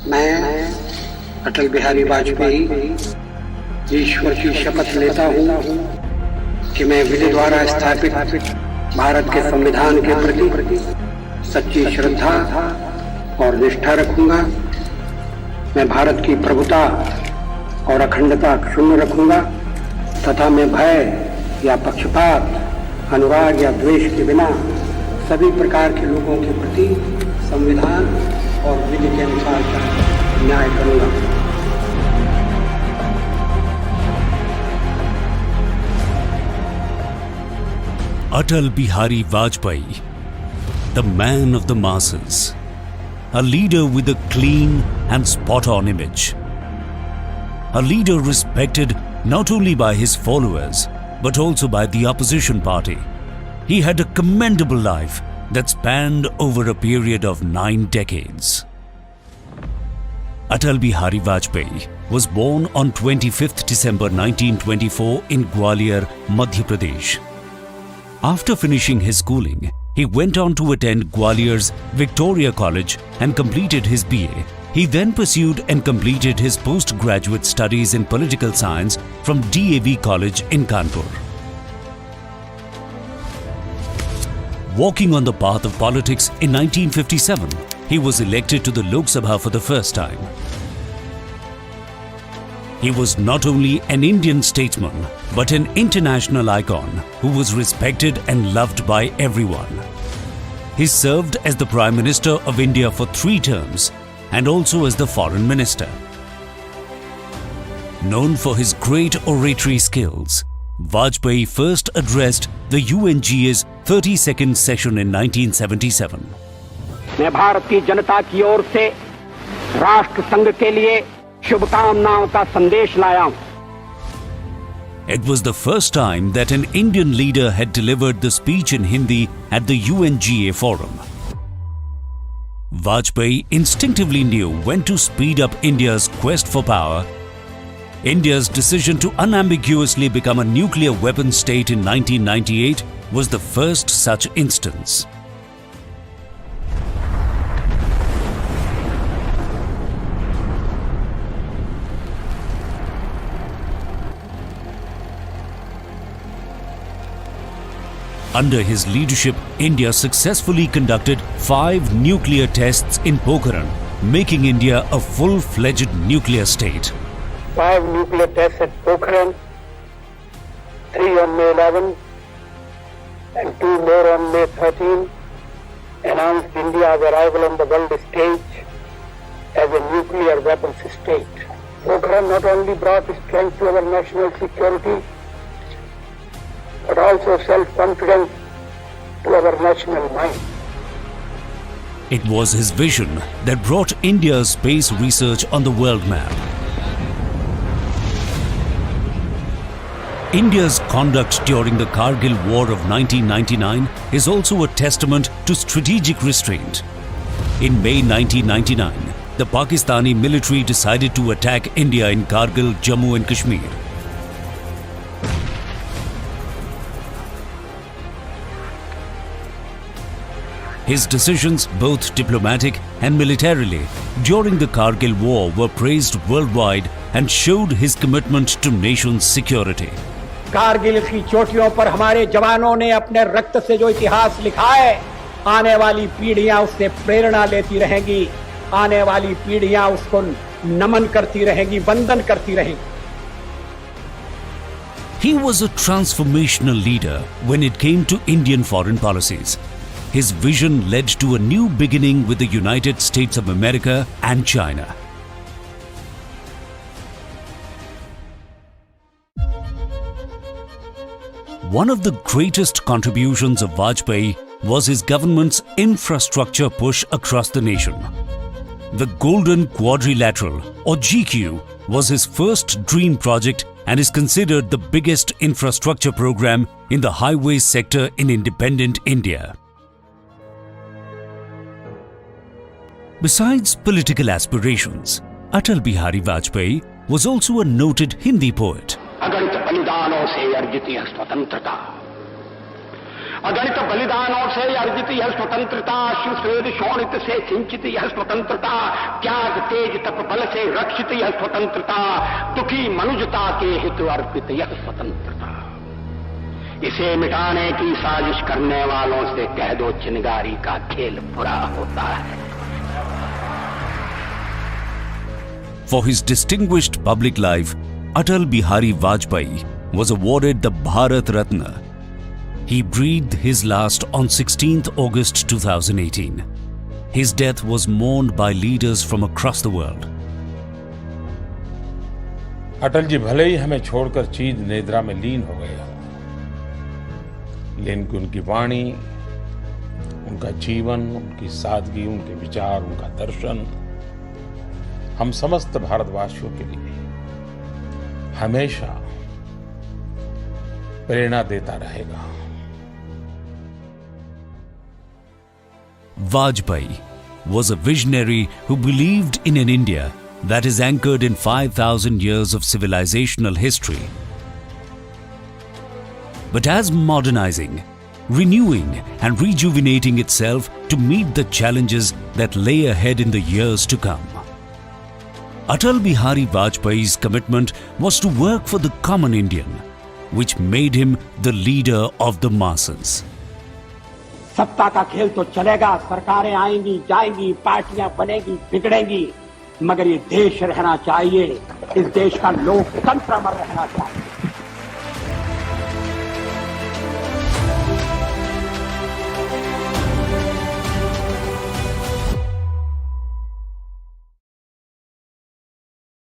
मैं अटल बिहारी वाजपेयी ईश्वर की शपथ लेता हूँ कि मैं विधि द्वारा स्थापित भारत के संविधान के प्रति सच्ची श्रद्धा और निष्ठा रखूंगा। मैं भारत की प्रभुता और अखंडता क्षुण्ण रखूंगा तथा मैं भय या पक्षपात, अनुराग या द्वेष के बिना सभी प्रकार के लोगों के प्रति संविधान और विधि के अनुसार न्याय करूंगा। Atal Bihari Vajpayee, the man of the masses, a leader with a clean and spot-on image. A leader respected not only by his followers, but also by the opposition party. He had a commendable life that spanned over a period of 9 decades. Atal Bihari Vajpayee was born on 25th December 1924 in Gwalior, Madhya Pradesh. After finishing his schooling, he went on to attend Gwalior's Victoria College and completed his BA. He then pursued and completed his postgraduate studies in political science from DAV College in Kanpur. Walking on the path of politics in 1957, he was elected to the Lok Sabha for the first time. He was not only an Indian statesman, but an international icon who was respected and loved by everyone. He served as the Prime Minister of India for 3 terms and also as the Foreign Minister. Known for his great oratory skills, Vajpayee first addressed the UNGA's 32nd session in 1977. मैं भारतीय जनता की ओर से राष्ट्र संघ के लिए शुभकामनाओं का संदेश लाया हूं। It was the first time that an Indian leader had delivered the speech in Hindi at the UNGA forum. Vajpayee instinctively knew when to speed up India's quest for power. India's decision to unambiguously become a nuclear weapon state in 1998 was the first such instance. Under his leadership, India successfully conducted 5 nuclear tests in Pokhran, making India a full-fledged nuclear state. 5 nuclear tests at Pokhran, 3 on May 11 and 2 more on May 13, announced India's arrival on the world stage as a nuclear weapons state. Pokhran not only brought strength to our national security, but also self-confidence to our national mind. It was his vision that brought India's space research on the world map. India's conduct during the Kargil War of 1999 is also a testament to strategic restraint. In May 1999, the Pakistani military decided to attack India in Kargil, Jammu and Kashmir. His decisions, both diplomatic and militarily, during the Kargil War were praised worldwide and showed his commitment to nation's security. Kargil की चोटियों पर हमारे जवानों ने अपने रक्त से जो इतिहास लिखा है, आने वाली पीढ़ियां उससे प्रेरणा लेती रहेंगी, आने वाली पीढ़ियां उसको नमन करती रहेंगी, वंदन करती रहेंगी. He was a transformational leader when it came to Indian foreign policies. His vision led to a new beginning with the United States of America and China. One of the greatest contributions of Vajpayee was his government's infrastructure push across the nation. The Golden Quadrilateral, or GQ, was his first dream project and is considered the biggest infrastructure program in the highways sector in independent India. Besides political aspirations, Atal Bihari Vajpayee was also a noted Hindi poet. अगणित बलिदानों से अर्जित यह स्वतंत्रता अगणित बलिदानों से अर्जित यह स्वतंत्रता, शिवश्वेद शोणित से सिंचित यह स्वतंत्रता, त्याग तेज तप बल से रक्षित यह स्वतंत्रता, दुखी मनुजता के हित अर्पित यह स्वतंत्रता। इसे मिटाने की साजिश करने वालों से कह दो चिनगारी का खेल बुरा होता है। For his distinguished public life, Atal Bihari Vajpayee was awarded the Bharat Ratna. He breathed his last on 16th August 2018. His death was mourned by leaders from across the world. Atal ji भले ही हमें छोड़कर चीर निद्रा में लीन हो गए हों, लेकिन उनकी वाणी, उनका जीवन, उनकी सादगी, उनके विचार, उनका दर्शन हम समस्त भारतवासियों के लिए हमेशा प्रेरणा देता रहेगा। Vajpayee was a visionary who believed in an India that is anchored in 5,000 years of civilizational history. But as modernizing, renewing and rejuvenating itself to meet the challenges that lay ahead in the years to come. Atal Bihari Vajpayee's commitment was to work for the common Indian, which made him the leader of the masses. सत्ता का खेल तो चलेगा, सरकारें आएंगी जाएंगी, पार्टियां बनेगी बिगड़ेंगी, मगर ये देश रहना चाहिए, इस देश का लोकतंत्र अमर रहना चाहिए।